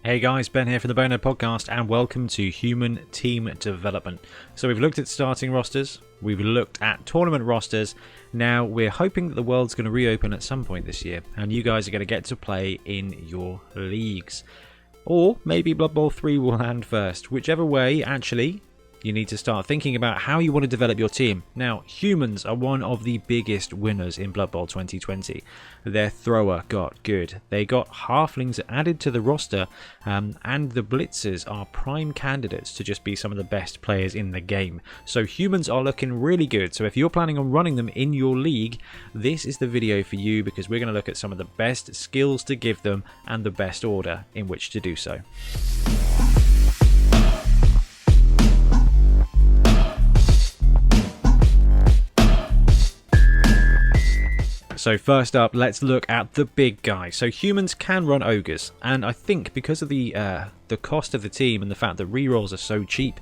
Hey guys, Ben here from the Bonehead podcast and welcome to Human Team Development. So we've looked at starting rosters, we've looked at tournament rosters, now we're hoping that the world's going to reopen at some point this year and you guys are going to get to play in your leagues. Or maybe Blood Bowl 3 will land first, whichever way actually. You need to start thinking about how you want to develop your team. Now, humans are one of the biggest winners in Blood Bowl 2020. Their thrower got good. They got halflings added to the roster, and the blitzers are prime candidates to just be some of the best players in the game. So humans are looking really good. So if you're planning on running them in your league, this is the video for you because we're going to look at some of the best skills to give them and the best order in which to do so. So first up, let's look at the big guy. So humans can run ogres, and I think because of the cost of the team and the fact that rerolls are so cheap,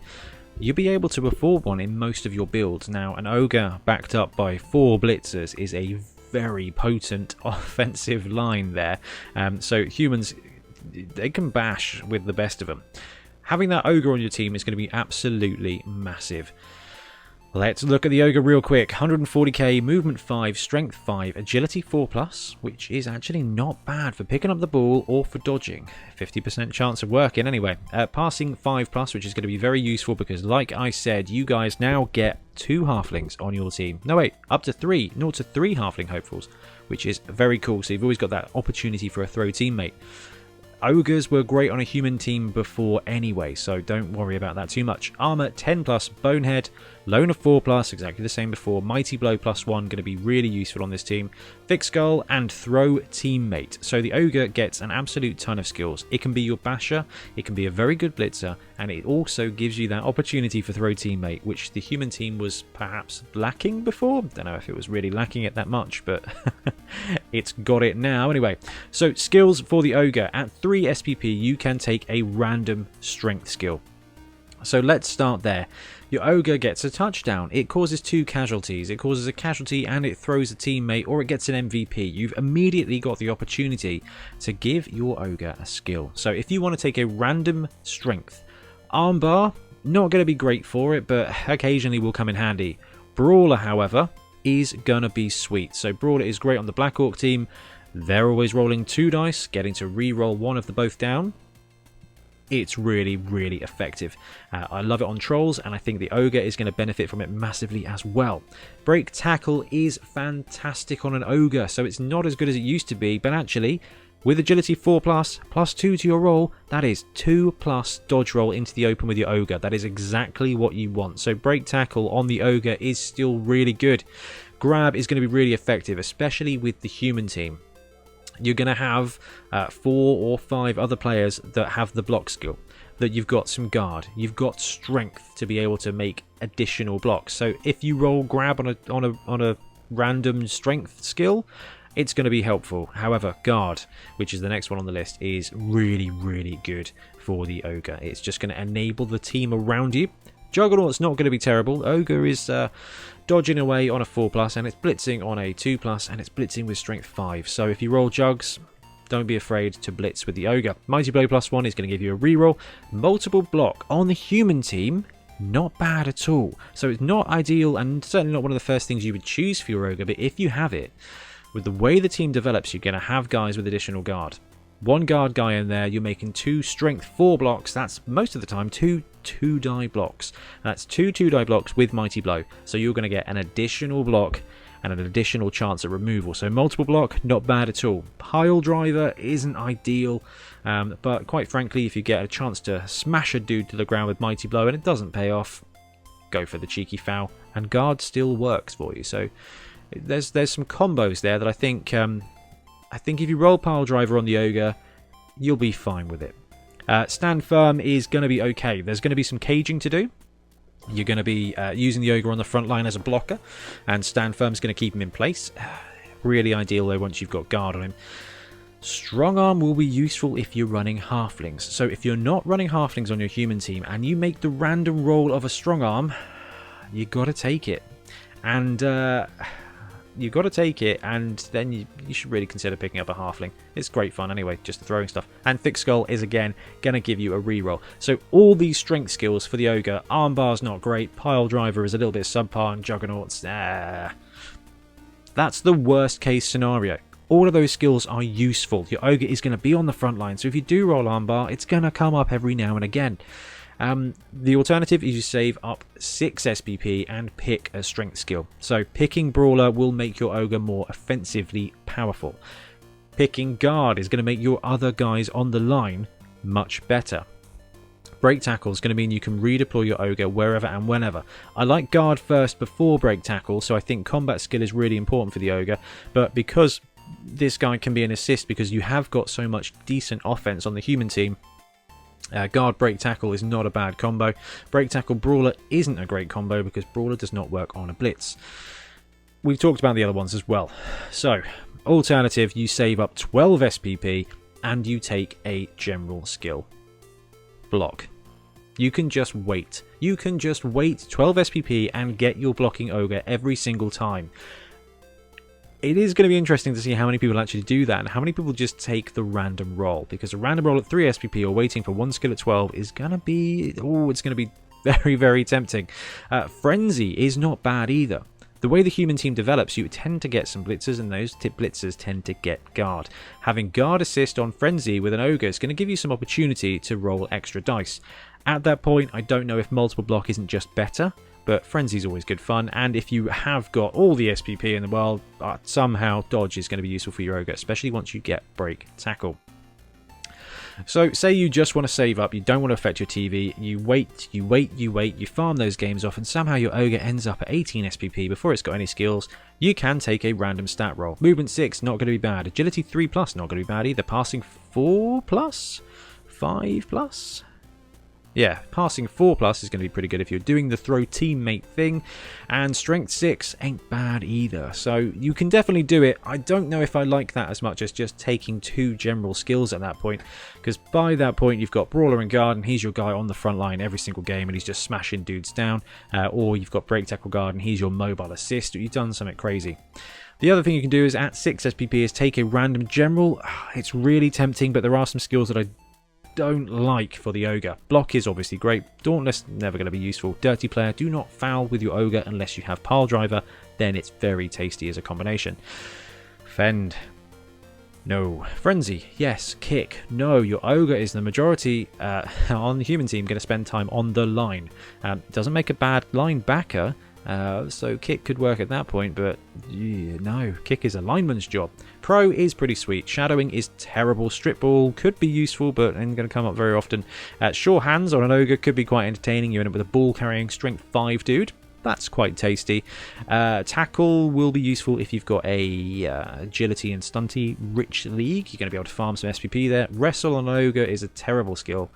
you'll be able to afford one in most of your builds. Now, an ogre backed up by 4 blitzers is a very potent offensive line there. So humans, they can bash with the best of them. Having that ogre on your team is going to be absolutely massive. Let's look at the ogre real quick. 140k, movement 5, strength 5, agility 4+, which is actually not bad for picking up the ball or for dodging. 50% chance of working anyway. Passing 5+, which is going to be very useful because, like I said, you guys now get 2 halflings on your team. No, wait, up to 3. 0 to 3 halfling hopefuls, which is very cool. So you've always got that opportunity for a throw teammate. Ogres were great on a human team before anyway, so don't worry about that too much. Armor 10+, Bonehead, Loner 4+, exactly the same before, Mighty Blow +1, going to be really useful on this team. Thick Skull and Throw Teammate. So the Ogre gets an absolute ton of skills. It can be your basher, it can be a very good blitzer, and it also gives you that opportunity for Throw Teammate, which the human team was perhaps lacking before. Don't know if it was really lacking it that much, but it's got it now. Anyway, so skills for the Ogre. At 3 SPP, you can take a random strength skill. So let's start there. Your ogre gets a touchdown. It causes 2 casualties. It causes a casualty and it throws a teammate, or it gets an MVP. You've immediately got the opportunity to give your ogre a skill. So if you want to take a random strength, armbar, not going to be great for it, but occasionally will come in handy. Brawler, however, is going to be sweet. So Brawler is great on the Black Orc team. They're always rolling 2 dice, getting to re-roll 1 of the both down. It's really, really effective. I love it on trolls, and I think the ogre is going to benefit from it massively as well. Break tackle is fantastic on an ogre, so it's not as good as it used to be, but actually, with agility 4+, +2 to your roll, that is 2+ dodge roll into the open with your ogre. That is exactly what you want. So break tackle on the ogre is still really good. Grab is going to be really effective, especially with the human team. You're going to have 4 or 5 other players that have the block skill, that you've got some guard, you've got strength to be able to make additional blocks. So if you roll grab on a random strength skill, it's going to be helpful. However, guard, which is the next one on the list, is really, really good for the ogre. It's just going to enable the team around you. Juggernaut's not going to be terrible. Ogre is dodging away on a 4+, and it's blitzing on a 2+, and it's blitzing with strength 5. So if you roll jugs, don't be afraid to blitz with the ogre. Mighty Blow +1 is going to give you a reroll. Multiple block on the human team, not bad at all. So it's not ideal, and certainly not one of the first things you would choose for your ogre, but if you have it, with the way the team develops, you're going to have guys with additional guard. 1 guard guy in there, you're making 2 strength 4 blocks. That's most of the time 2 2-die blocks. That's 2 2-die blocks with Mighty Blow. So you're going to get an additional block and an additional chance at removal. So multiple block, not bad at all. Pile driver isn't ideal, but quite frankly, if you get a chance to smash a dude to the ground with Mighty Blow and it doesn't pay off, go for the cheeky foul, and guard still works for you. So there's some combos there that I think if you roll pile driver on the ogre, you'll be fine with it. Stand firm is going to be okay. There's going to be some caging to do. You're going to be using the ogre on the front line as a blocker, and stand firm is going to keep him in place. Really ideal though once you've got guard on him. Strong arm will be useful if you're running halflings. So if you're not running halflings on your human team and you make the random roll of a strong arm, you got to take it. And you've got to take it, and then you should really consider picking up a halfling. It's great fun anyway, just the throwing stuff. And Thick Skull is again going to give you a reroll. So all these strength skills for the ogre. Armbar's not great, Pile Driver is a little bit subpar, and Juggernauts, that's the worst case scenario. All of those skills are useful. Your ogre is going to be on the front line, so if you do roll armbar, it's going to come up every now and again. The alternative is you save up 6 SPP and pick a strength skill. So picking Brawler will make your ogre more offensively powerful. Picking Guard is going to make your other guys on the line much better. Break Tackle is going to mean you can redeploy your ogre wherever and whenever. I like Guard first before Break Tackle, so I think combat skill is really important for the ogre, but because this guy can be an assist because you have got so much decent offense on the human team, Guard Break Tackle is not a bad combo. Break Tackle Brawler isn't a great combo because Brawler does not work on a blitz. We've talked about the other ones as well. So, alternative, you save up 12 SPP and you take a general skill. Block. You can just wait. You can just wait 12 SPP and get your blocking ogre every single time. It is going to be interesting to see how many people actually do that and how many people just take the random roll, because a random roll at 3 SPP or waiting for one skill at 12 is going to be, it's going to be very, very tempting. Frenzy is not bad either. The way the human team develops, you tend to get some blitzers, and those blitzers tend to get guard. Having guard assist on Frenzy with an ogre is going to give you some opportunity to roll extra dice. At that point, I don't know if multiple block isn't just better, but Frenzy's always good fun, and if you have got all the SPP in the world, somehow dodge is going to be useful for your ogre, especially once you get break tackle. So say you just want to save up, you don't want to affect your TV, you wait, you farm those games off, and somehow your ogre ends up at 18 SPP before it's got any skills. You can take a random stat roll. Movement 6, not going to be bad. Agility 3+, not going to be bad either. Passing 4+, 5+. Yeah, passing 4+ is going to be pretty good if you're doing the throw teammate thing, and strength 6 ain't bad either, so you can definitely do it. I don't know if I like that as much as just taking 2 general skills at that point, because by that point you've got Brawler and Guard, and he's your guy on the front line every single game, and he's just smashing dudes down, or you've got Break Tackle Guard, and he's your mobile assist, or you've done something crazy. The other thing you can do is at 6 SPP is take a random general. It's really tempting, but there are some skills that I don't like for the ogre. Block is obviously great. Dauntless, never going to be useful. Dirty Player, do not foul with your ogre unless you have Pile Driver, then it's very tasty as a combination. Fend, no. Frenzy, yes. Kick, no. Your ogre is the majority on the human team going to spend time on the line. Doesn't make a bad line backer, so Kick could work at that point, but yeah, no, Kick is a lineman's job. Pro is pretty sweet. Shadowing is terrible. Strip Ball could be useful, but ain't going to come up very often. Sure Hands on an ogre could be quite entertaining. You end up with a ball carrying strength 5 dude. That's quite tasty. Tackle will be useful if you've got a agility and stunty rich league. You're going to be able to farm some SPP there. Wrestle on an ogre is a terrible skill.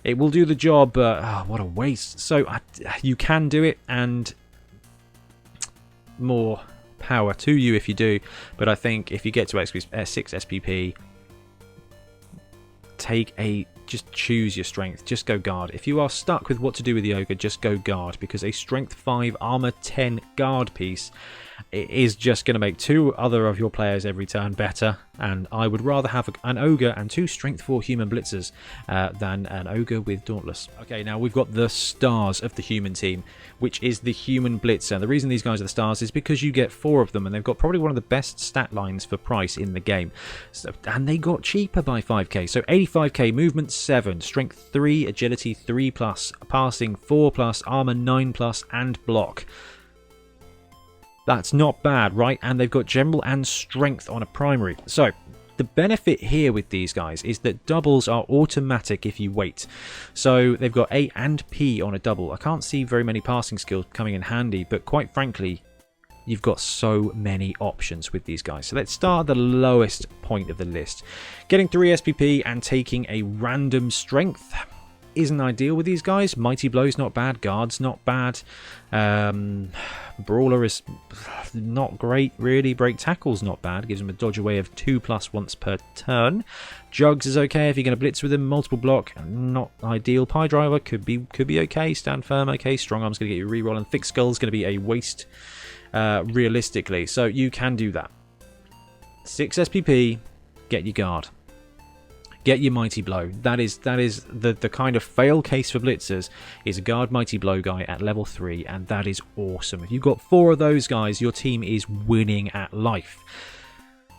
It will do the job, but what a waste. So you can do it, and more power to you if you do, but I think if you get to 6 SPP, just choose your strength, just go guard. If you are stuck with what to do with the ogre, just go guard, because a strength 5 armor 10 guard piece is just going to make 2 other of your players every turn better, and I would rather have an ogre and 2 strength 4 human blitzers than an ogre with Dauntless. Okay, now we've got the stars of the human team, which is the human blitzer. The reason these guys are the stars is because you get 4 of them, and they've got probably one of the best stat lines for price in the game, and they got cheaper by 5k. So 85k, movement 7, strength 3, agility 3+, passing 4+, armor 9+, and block. That's not bad, right? And they've got general and strength on a primary. So the benefit here with these guys is that doubles are automatic if you wait. So they've got A and P on a double. I can't see very many passing skills coming in handy, but quite frankly, you've got so many options with these guys. So let's start at the lowest point of the list. Getting 3 SPP and taking a random strength isn't ideal with these guys. Mighty Blow's not bad. Guard's not bad. Brawler is not great, really. Break Tackle's not bad. Gives him a dodge away of 2+ once per turn. Jugs is okay if you're going to blitz with him. Multiple block, not ideal. Pie Driver could be okay. Stand Firm, okay. Strong Arm's going to get you a reroll. And Thick Skull's going to be a waste. realistically. So you can do that. 6 SPP, get your guard. Get your Mighty Blow. That is the kind of fail case for blitzers, is a guard Mighty Blow guy at level 3, and that is awesome. If you've got 4 of those guys, your team is winning at life.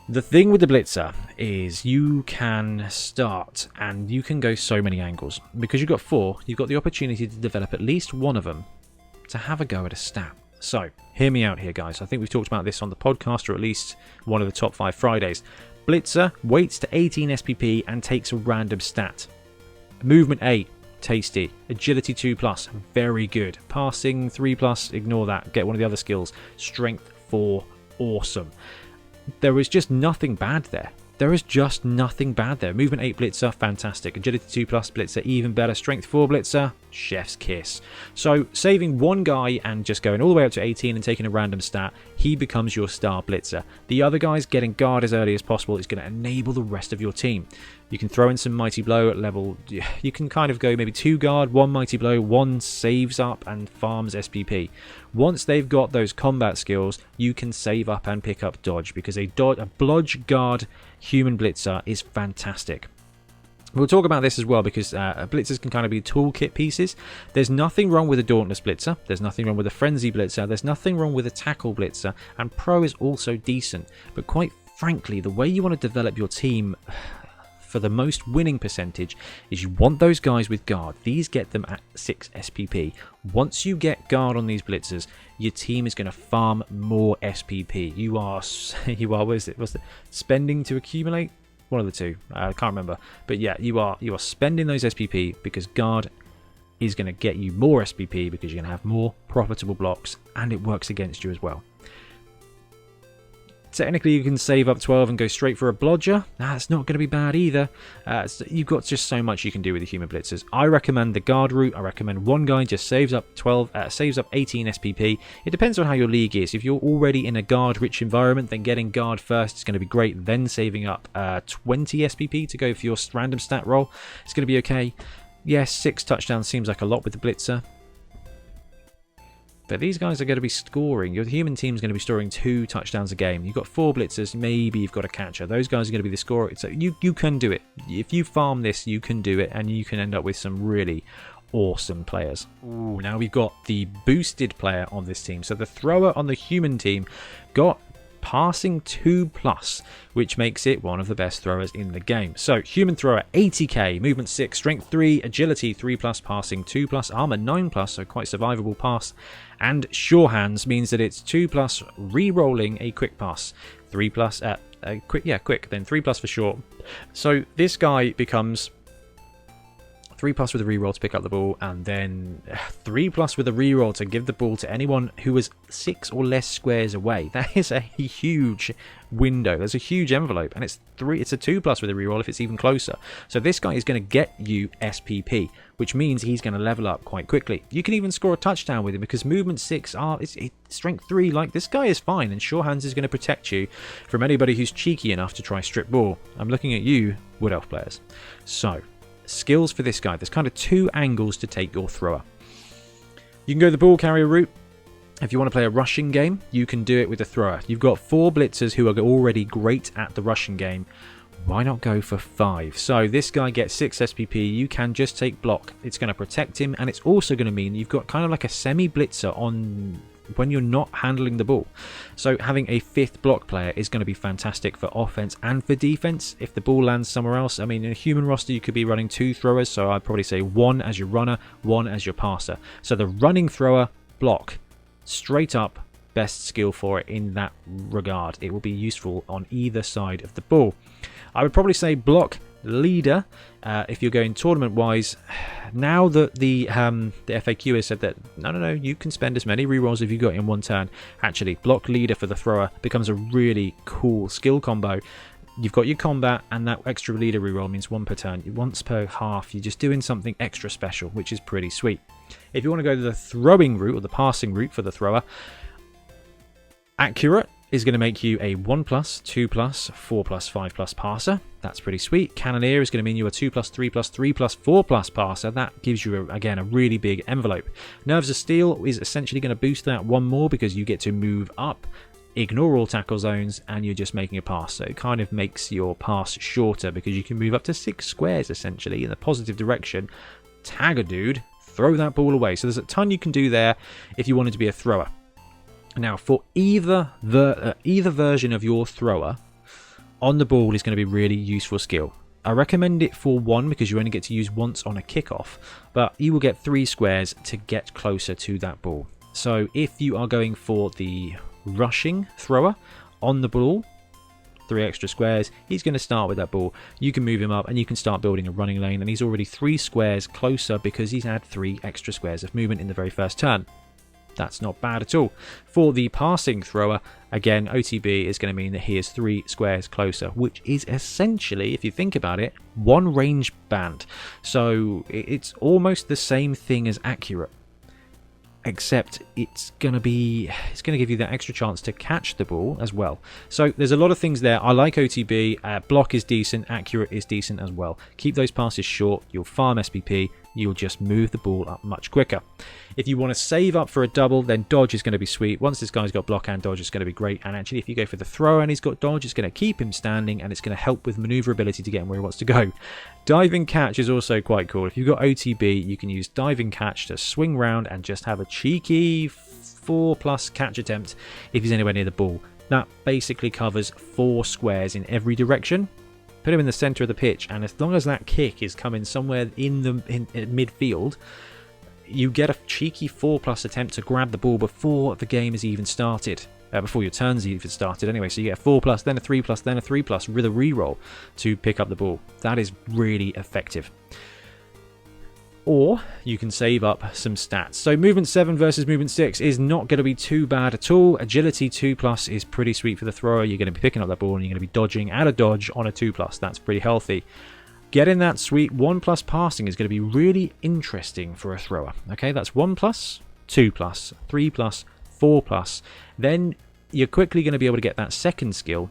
The thing with the blitzer is you can start and you can go so many angles. Because you've got 4, you've got the opportunity to develop at least one of them to have a go at a stat. So, hear me out here, guys. I think we've talked about this on the podcast, or at least one of the top 5 Fridays. Blitzer waits to 18 SPP and takes a random stat. Movement 8, tasty. Agility 2+, very good. Passing 3+, ignore that. Get one of the other skills. Strength 4, awesome. There is just nothing bad there. There is just nothing bad there. Movement 8 blitzer, fantastic. Agility 2+ blitzer, even better. Strength 4 blitzer, chef's kiss. So saving one guy and just going all the way up to 18 and taking a random stat, he becomes your star blitzer. The other guys getting guard as early as possible is going to enable the rest of your team. You can throw in some Mighty Blow at level... You can kind of go maybe 2 guard, 1 Mighty Blow, 1 saves up and farms SPP. Once they've got those combat skills, you can save up and pick up dodge, because a blodge guard human blitzer is fantastic. We'll talk about this as well, because blitzers can kind of be toolkit pieces. There's nothing wrong with a Dauntless blitzer. There's nothing wrong with a Frenzy blitzer. There's nothing wrong with a Tackle blitzer. And Pro is also decent. But quite frankly, the way you want to develop your team for the most winning percentage is you want those guys with guard. These get them at 6 SPP. Once you get guard on these blitzers, your team is going to farm more SPP. You are what is it? What's it? Spending to accumulate? One of the two. I can't remember. But yeah, you are spending those SPP, because guard is going to get you more SPP, because you're going to have more profitable blocks, and it works against you as well. Technically, you can save up 12 and go straight for a blodger. That's not going to be bad either. You've got just so much you can do with the human blitzers. I recommend the guard route. I recommend one guy just saves up 18 SPP. It depends on how your league is. If you're already in a guard-rich environment, then getting guard first is going to be great. Then saving up 20 SPP to go for your random stat roll, it's going to be okay. Yes, 6 touchdowns seems like a lot with the blitzer. But these guys are going to be scoring. Your human team is going to be scoring 2 touchdowns a game. You've got 4 blitzers. Maybe you've got a catcher. Those guys are going to be the scorer. So you can do it. If you farm this, you can do it. And you can end up with some really awesome players. Ooh, now we've got the boosted player on this team. So the thrower on the human team got passing 2+, which makes it one of the best throwers in the game. So human thrower 80k, movement 6, strength 3, agility 3+, passing 2+, armor 9+, so quite survivable pass, and sure hands means that it's 2+, re-rolling a quick pass, 3+, quick, then 3+ for short. So this guy becomes 3+ with a reroll to pick up the ball, and then 3+ with a reroll to give the ball to anyone who was 6 or less squares away. That is a huge window. There's a huge envelope, and it's a 2+ with a reroll if it's even closer. So this guy is going to get you SPP, which means he's going to level up quite quickly. You can even score a touchdown with him, because movement 6 it's strength 3. Like, this guy is fine, and sure hands is going to protect you from anybody who's cheeky enough to try strip ball. I'm looking at you, Wood Elf players. So skills for this guy. There's kind of 2 angles to take your thrower. You can go the ball carrier route. If you want to play a rushing game, you can do it with the thrower. You've got 4 blitzers who are already great at the rushing game. Why not go for 5? So this guy gets 6 SPP. You can just take block. It's going to protect him, and it's also going to mean you've got kind of like a semi-blitzer on when you're not handling the ball. So having a 5th block player is going to be fantastic for offense and for defense. If the ball lands somewhere else, I mean, in a human roster you could be running 2 throwers, so I'd probably say 1 as your runner, 1 as your passer. So the running thrower, block, straight up best skill for it in that regard. It will be useful on either side of the ball. I would probably say block leader if you're going tournament wise. Now that the FAQ has said that no, you can spend as many rerolls if you got in one turn. Actually, block leader for the thrower becomes a really cool skill combo. You've got your combat, and that extra leader reroll means 1 per turn. Once per half, you're just doing something extra special, which is pretty sweet. If you want to go the throwing route or the passing route for the thrower, accurate, is going to make you a 1+, 2+, 4+, 5+ passer. That's pretty sweet. Cannoneer is going to mean you a 2+, 3+, 3+, 4+ passer. That gives you, again, a really big envelope. Nerves of Steel is essentially going to boost that one more because you get to move up, ignore all tackle zones, and you're just making a pass. So it kind of makes your pass shorter because you can move up to 6 squares, essentially, in the positive direction. Tag a dude, throw that ball away. So there's a ton you can do there if you wanted to be a thrower. Now, for either version of your thrower, on the ball is going to be a really useful skill. I recommend it for 1 because you only get to use once on a kickoff, but you will get 3 squares to get closer to that ball. So if you are going for the rushing thrower on the ball, 3 extra squares, he's going to start with that ball. You can move him up and you can start building a running lane, and he's already 3 squares closer because he's had 3 extra squares of movement in the very first turn. That's not bad at all. For the passing thrower, again, OTB is going to mean that he is 3 squares closer, which is essentially, if you think about it, 1 range band. So it's almost the same thing as accurate, except it's going to give you that extra chance to catch the ball as well. So there's a lot of things there. I like OTB. Block is decent. Accurate is decent as well. Keep those passes short. You'll farm SPP. You'll just move the ball up much quicker. If you want to save up for a double, then dodge is going to be sweet. Once this guy's got block and dodge, it's going to be great. And actually, if you go for the thrower and he's got dodge, it's going to keep him standing and it's going to help with maneuverability to get him where he wants to go. Diving catch is also quite cool. If you've got OTB, you can use diving catch to swing round and just have a cheeky 4+ catch attempt if he's anywhere near the ball. That basically covers 4 squares in every direction. Put him in the center of the pitch, and as long as that kick is coming somewhere in midfield, you get a cheeky 4+ attempt to grab the ball before the game is even started. Before your turn's even started anyway. So you get a 4+, then a 3+, then a 3+ with a reroll to pick up the ball. That is really effective. Or you can save up some stats. So movement 7 versus movement 6 is not going to be too bad at all. Agility 2+ is pretty sweet for the thrower. You're going to be picking up that ball and you're going to be dodging at a dodge on a 2+. That's pretty healthy. Getting that sweet 1+ passing is going to be really interesting for a thrower. Okay, that's 1+, 2+, 3+, 4+. Then you're quickly going to be able to get that second skill.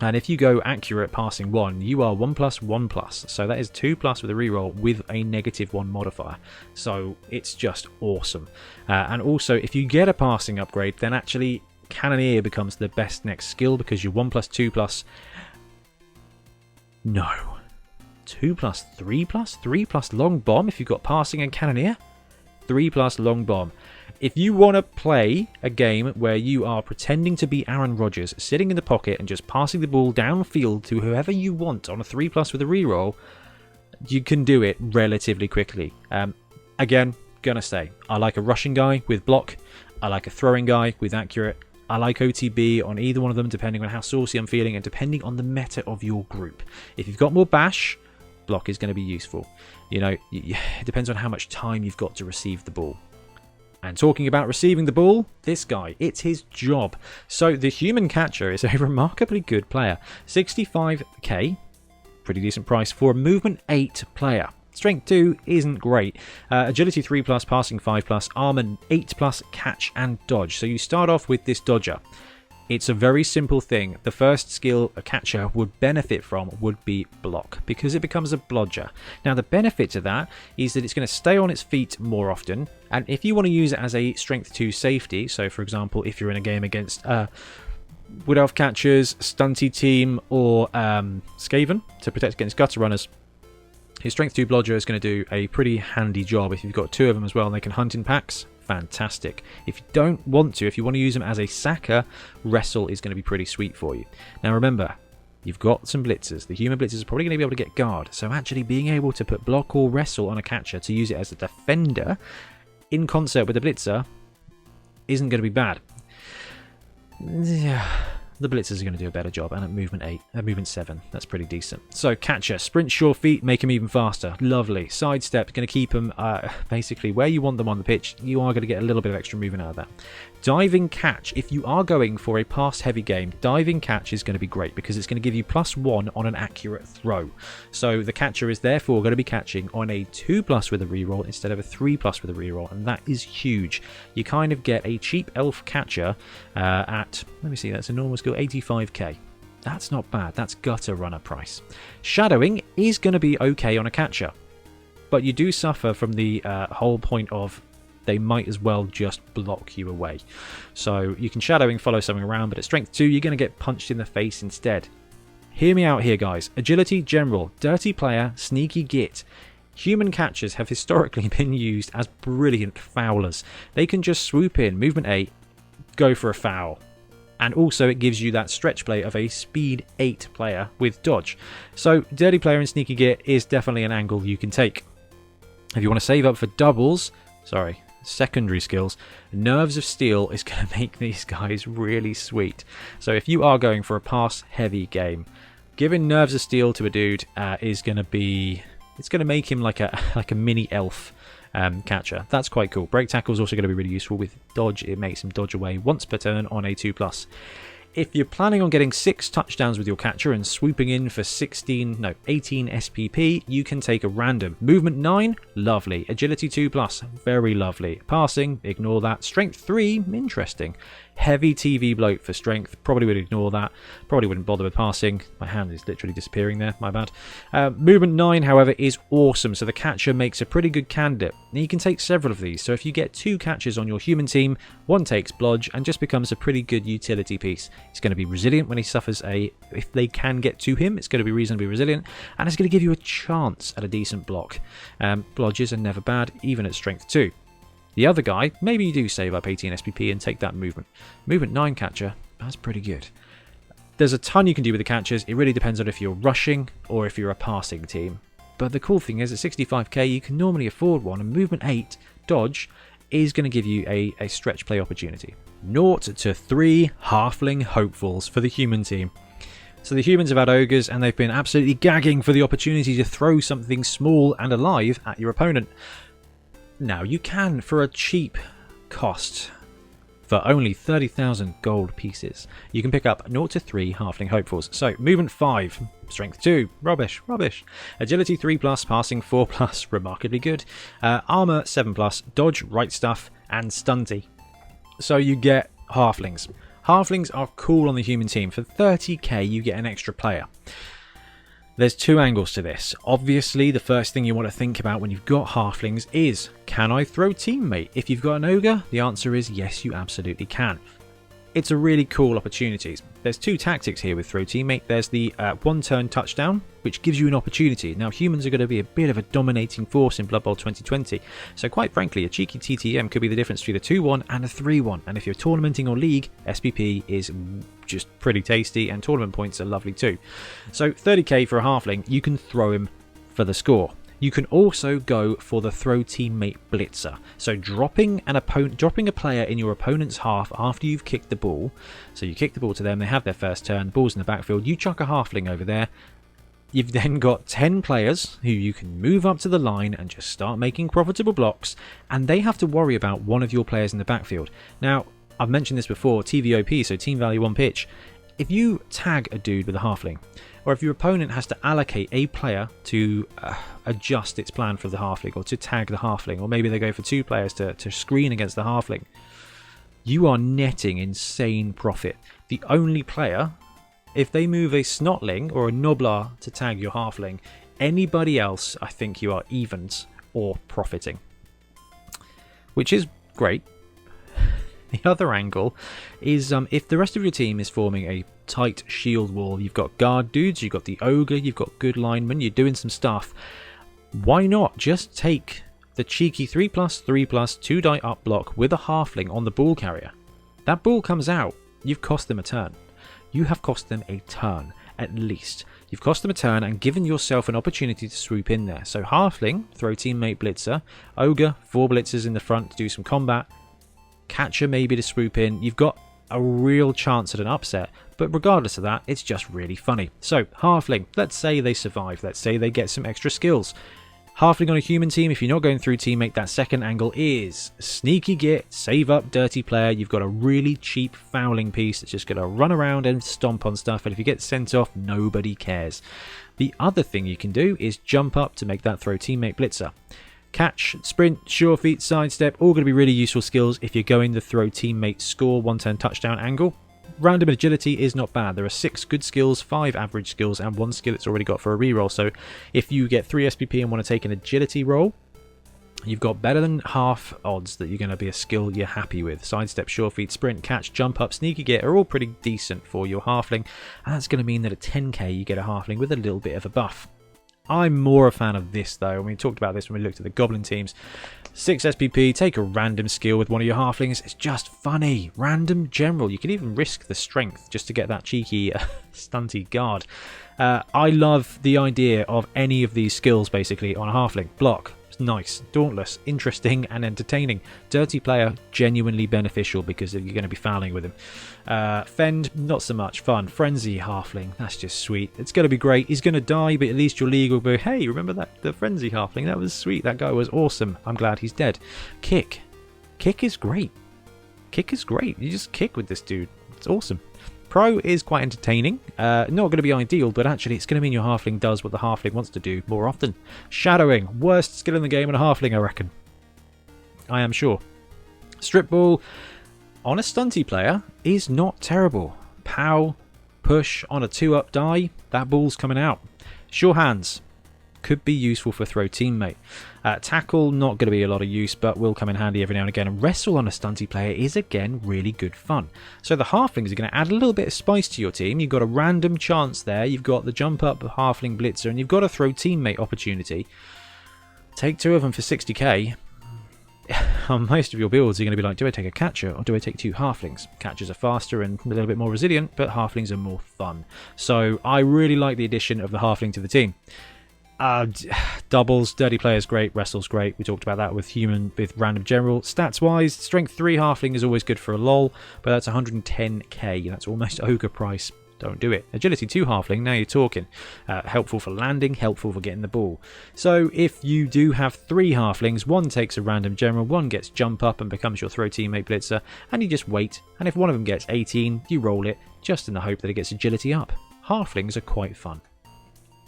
And if you go accurate passing 1, you are 1+, 1+. So that is 2+ with a reroll with a -1 modifier. So it's just awesome. And also, if you get a passing upgrade, then actually Cannoneer becomes the best next skill because you're 1+, 2+. No. 2+, 3+? 3+ long bomb if you've got passing and Cannoneer? 3+ long bomb. If you want to play a game where you are pretending to be Aaron Rodgers, sitting in the pocket and just passing the ball downfield to whoever you want on a 3+ with a reroll, you can do it relatively quickly. Again, gonna say, I like a rushing guy with block. I like a throwing guy with accurate. I like OTB on either one of them, depending on how saucy I'm feeling and depending on the meta of your group. If you've got more bash, block is going to be useful. You know, it depends on how much time you've got to receive the ball. And talking about receiving the ball, this guy, it's his job. So the human catcher is a remarkably good player. 65k, pretty decent price for a movement 8 player. Strength 2 isn't great. Agility 3+, passing 5+, armor 8+, catch and dodge. So you start off with this dodger. It's a very simple thing. The first skill a catcher would benefit from would be block, because it becomes a blodger. Now the benefit to that is that it's going to stay on its feet more often, and if you want to use it as a strength 2 safety, so for example if you're in a game against Wood Elf catchers, stunty team, or Skaven to protect against gutter runners, his strength 2 blodger is going to do a pretty handy job. If you've got 2 of them as well and they can hunt in packs, fantastic. If you don't want to, if you want to use them as a sacker, Wrestle is going to be pretty sweet for you. Now remember, you've got some blitzers. The human blitzers are probably going to be able to get guard, so actually being able to put block or Wrestle on a catcher to use it as a defender in concert with the blitzer isn't going to be bad. Yeah, the blitzers are going to do a better job, and at movement 7, that's pretty decent. So catcher, sprint sure feet, make him even faster. Lovely. Sidestep, going to keep them basically where you want them on the pitch. You are going to get a little bit of extra movement out of that. Diving catch, if you are going for a pass heavy game, diving catch is going to be great because it's going to give you +1 on an accurate throw. So the catcher is therefore going to be catching on a 2+ with a reroll instead of a 3+ with a reroll, and that is huge. You kind of get a cheap elf catcher at, let me see, that's a normal skill, 85k. That's not bad, that's gutter runner price. Shadowing is going to be okay on a catcher, but you do suffer from the whole point of they might as well just block you away. So you can shadowing follow something around, but at strength 2 you're going to get punched in the face instead. Hear me out here, guys. Agility general, dirty player, sneaky git. Human catchers have historically been used as brilliant foulers. They can just swoop in, movement 8, go for a foul. And also it gives you that stretch play of a speed 8 player with dodge. So dirty player and sneaky git is definitely an angle you can take. If you want to save up for doubles, secondary skills, Nerves of Steel is going to make these guys really sweet. So if you are going for a pass heavy game, giving Nerves of Steel to a dude is going to be, it's going to make him like a mini elf catcher. That's quite cool. Break tackle is also going to be really useful with dodge. It makes him dodge away once per turn on a 2+. If you're planning on getting 6 touchdowns with your catcher and swooping in for 18 SPP, you can take a random. Movement 9, lovely. Agility 2+, very lovely. Passing, ignore that. Strength 3, interesting. Heavy TV bloat for strength, probably would ignore that. Probably wouldn't bother with passing. My hand is literally disappearing there, my bad. Movement 9, however, is awesome, so the catcher makes a pretty good candidate. Now you can take several of these, so if you get 2 catchers on your human team, 1 takes blodge and just becomes a pretty good utility piece. It's going to be resilient when he suffers if they can get to him, it's going to be reasonably resilient, and it's going to give you a chance at a decent block. Blodges are never bad, even at strength 2. The other guy, maybe you do save up 18 SPP and take that movement. Movement 9 catcher, that's pretty good. There's a ton you can do with the catchers. It really depends on if you're rushing or if you're a passing team. But the cool thing is, at 65k, you can normally afford one, and movement 8, dodge, is going to give you a stretch play opportunity. 0 to 3 halfling hopefuls for the human team. So the humans have had ogres, and they've been absolutely gagging for the opportunity to throw something small and alive at your opponent. Now, you can, for a cheap cost, for only 30,000 gold pieces, you can pick up 0 to 3 halfling hopefuls. So, movement 5, strength 2, rubbish. Agility 3+, passing 4+, remarkably good. Armor 7+, dodge, right stuff, and stunty. So you get halflings. Halflings are cool on the human team. For 30k, you get an extra player. There's 2 angles to this. Obviously, the first thing you want to think about when you've got halflings is, can I throw teammate? If you've got an ogre, the answer is yes, you absolutely can. It's a really cool opportunity. There's 2 tactics here with throw teammate. There's the 1-turn touchdown, which gives you an opportunity. Now, humans are going to be a bit of a dominating force in Blood Bowl 2020. So quite frankly, a cheeky TTM could be the difference between a 2-1 and a 3-1. And if you're tournamenting or league, SPP is just pretty tasty, and tournament points are lovely too. So 30k for a halfling, you can throw him for the score. You can also go for the throw teammate blitzer. So dropping a player in your opponent's half after you've kicked the ball. So you kick the ball to them, they have their first turn, the ball's in the backfield, you chuck a halfling over there. You've then got 10 players who you can move up to the line and just start making profitable blocks, and they have to worry about one of your players in the backfield. Now, I've mentioned this before, TVOP, so team value on pitch. If you tag a dude with a halfling, or if your opponent has to allocate a player to adjust its plan for the halfling, or to tag the halfling, or maybe they go for 2 players to screen against the halfling, you are netting insane profit. The only player, if they move a snotling or a nobbler to tag your halfling, anybody else, I think you are evens or profiting, which is great. The other angle is if the rest of your team is forming a tight shield wall, you've got guard dudes, you've got the ogre, you've got good linemen, you're doing some stuff, why not just take the cheeky 3+, 3+, 2 die up block with a halfling on the ball carrier? That ball comes out, you've cost them a turn. You have cost them a turn, at least. You've cost them a turn and given yourself an opportunity to swoop in there. So halfling, throw teammate blitzer, ogre, 4 blitzers in the front to do some combat, catcher maybe to swoop in. You've got a real chance at an upset, but regardless of that, it's just really funny. So halfling, let's say they survive, let's say they get some extra skills. Halfling on a human team, if you're not going through teammate, that second angle is Sneaky Git, save up, dirty player. You've got a really cheap fouling piece that's just going to run around and stomp on stuff, and if you get sent off, nobody cares. The other thing you can do is jump up to make that throw teammate blitzer. Catch, sprint, sure feet, sidestep, all going to be really useful skills if you're going the throw teammate score, 1-turn touchdown angle. Random agility is not bad. There are 6 good skills, 5 average skills, and 1 skill it's already got for a reroll. So if you get 3 SPP and want to take an agility roll, you've got better than half odds that you're going to be a skill you're happy with. Sidestep, sure feet, sprint, catch, jump up, sneaky git are all pretty decent for your halfling. And that's going to mean that at 10k you get a halfling with a little bit of a buff. I'm more a fan of this though, and we talked about this when we looked at the goblin teams. 6 SPP, take a random skill with one of your halflings. It's just funny. Random general. You can even risk the strength just to get that cheeky stunty guard. I love the idea of any of these skills basically on a halfling. Block. Nice, dauntless, interesting and entertaining. Dirty player, genuinely beneficial because you're going to be fouling with him. Fend, not so much fun. Frenzy halfling, that's just sweet. It's going to be great. He's going to die, but at least your league will be, hey, remember that the frenzy halfling? That was sweet. That guy was awesome. I'm glad he's dead. Kick is great. Kick is great. You just kick with this dude. It's awesome. Pro is quite entertaining. Not going to be ideal, but actually it's going to mean your halfling does what the halfling wants to do more often. Shadowing, worst skill in the game in a halfling, I reckon. I am sure. Strip ball on a stunty player is not terrible. Pow, push on a 2-up die, that ball's coming out. Sure hands could be useful for throw teammate. Tackle, not going to be a lot of use, but will come in handy every now and again. And wrestle on a stunty player is, again, really good fun. So the halflings are going to add a little bit of spice to your team. You've got a random chance there. You've got the jump up halfling blitzer, and you've got a throw teammate opportunity. Take 2 of them for 60k. On most of your builds, you're going to be like, do I take a catcher or do I take 2 halflings? Catchers are faster and a little bit more resilient, but halflings are more fun. So I really like the addition of the halfling to the team. Doubles, dirty players great, wrestle's great. We talked about that with random general. Stats wise, strength 3 halfling is always good for a lol, but that's 110k. That's almost ogre price. Don't do it. Agility 2 halfling, now you're talking. Helpful for landing, helpful for getting the ball. So if you do have 3 halflings, 1 takes a random general, 1 gets jump up and becomes your throw teammate blitzer, and you just wait, and if one of them gets 18, you roll it, just in the hope that it gets agility up. Halflings are quite fun.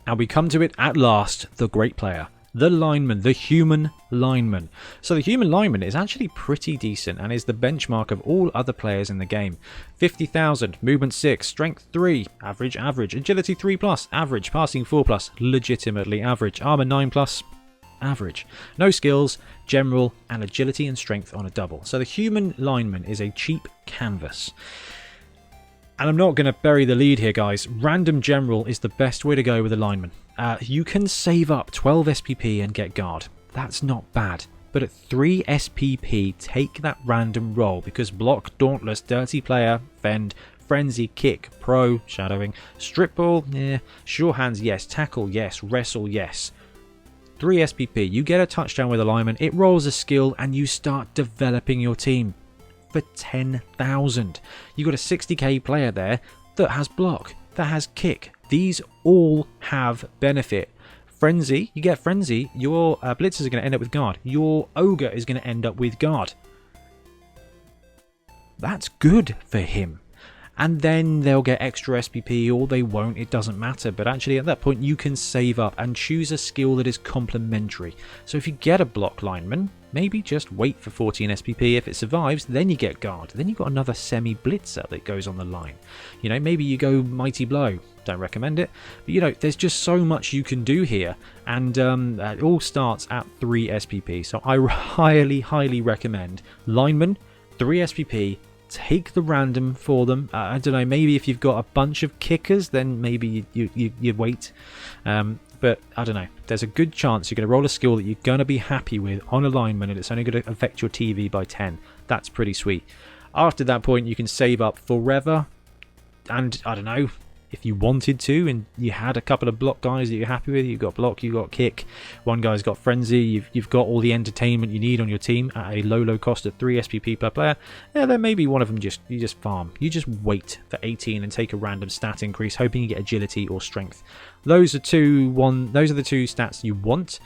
And we come to it at last, the great player, the lineman, the human lineman. So the human lineman is actually pretty decent and is the benchmark of all other players in the game. 50,000, movement 6, strength 3, average, agility 3 plus, average, passing 4 plus, legitimately average, armor 9 plus, average. No skills, general, and agility and strength on a double. So the human lineman is a cheap canvas. And I'm not going to bury the lead here, guys. Random general is the best way to go with a lineman. You can save up 12 SPP and get guard. That's not bad. But at 3 SPP, take that random roll because block, dauntless, dirty player, fend, frenzy, kick, pro, shadowing, strip ball, yeah, sure hands, yes, tackle, yes, wrestle, yes. 3 SPP, you get a touchdown with a lineman, it rolls a skill, and you start developing your team. For 10,000. You've got a 60k player there that has block, that has kick. These all have benefit. Frenzy, you get frenzy, your blitzers are going to end up with guard. Your ogre is going to end up with guard. That's good for him. And then they'll get extra SPP or they won't, it doesn't matter. But actually at that point you can save up and choose a skill that is complementary. So if you get a block lineman, maybe just wait for 14 SPP. If it survives, then you get guard. Then you've got another semi-blitzer that goes on the line. You know, maybe you go mighty blow. Don't recommend it. But you know, there's just so much you can do here. And it all starts at 3 SPP. So I highly, highly recommend lineman, 3 SPP, take the random for them. I don't know, maybe if you've got a bunch of kickers, then maybe you wait. But I don't know, there's a good chance you're going to roll a skill that you're going to be happy with on a lineman and it's only going to affect your TV by 10. That's pretty sweet. After that point, you can save up forever. And I don't know, if you wanted to and you had a couple of block guys that you're happy with, you've got block, you've got kick, one guy's got frenzy, you've got all the entertainment you need on your team at a low cost of 3 SPP per player, yeah, then maybe one of them you just farm. You just wait for 18 and take a random stat increase, hoping you get agility or strength. Those are the two stats you want.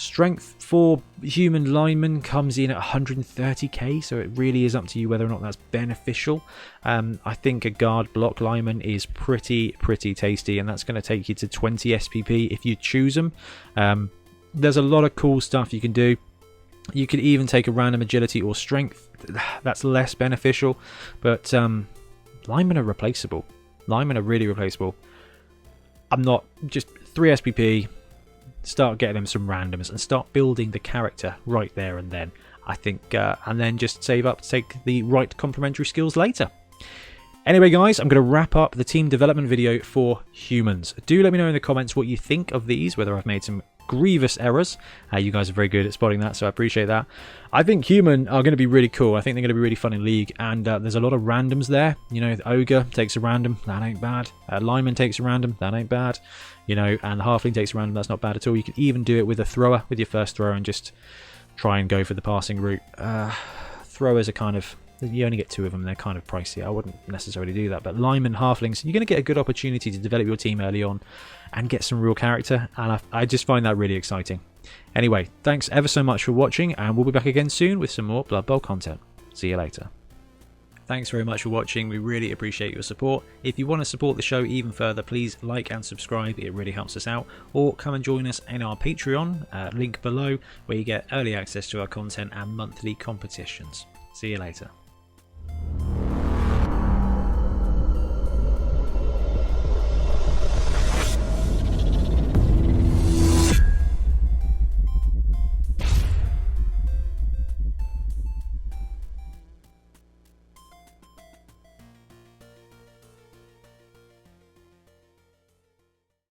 Strength for human linemen comes in at 130k, so it really is up to you whether or not that's beneficial. I think a guard block lineman is pretty tasty, and that's going to take you to 20 SPP if you choose them. There's a lot of cool stuff you can do. You could even take a random agility or strength. That's less beneficial, but linemen are replaceable. Linemen are really replaceable. I'm not just 3 SPP. Start getting them some randoms and start building the character right there and then. I think, and then just save up to take the right complementary skills later. Anyway, guys, I'm going to wrap up the team development video for humans. Do let me know in the comments what you think of these, whether I've made some grievous errors. You guys are very good at spotting that, so I appreciate that. I think human are going to be really cool. I think they're going to be really fun in League, and there's a lot of randoms there. You know, the ogre takes a random, that ain't bad. Lineman takes a random, that ain't bad. You know, and the halfling takes a random, that's not bad at all. You can even do it with a thrower, with your first thrower, and just try and go for the passing route. Throwers are kind of, you only get 2 of them, they're kind of pricey. I wouldn't necessarily do that, but linemen, halflings, you're going to get a good opportunity to develop your team early on and get some real character, and I just find that really exciting. Anyway, thanks ever so much for watching, and we'll be back again soon with some more Blood Bowl content. See you later. Thanks very much for watching. We really appreciate your support. If you want to support the show even further, please like and subscribe. It really helps us out. Or come and join us in our Patreon, link below, where you get early access to our content and monthly competitions. See you later.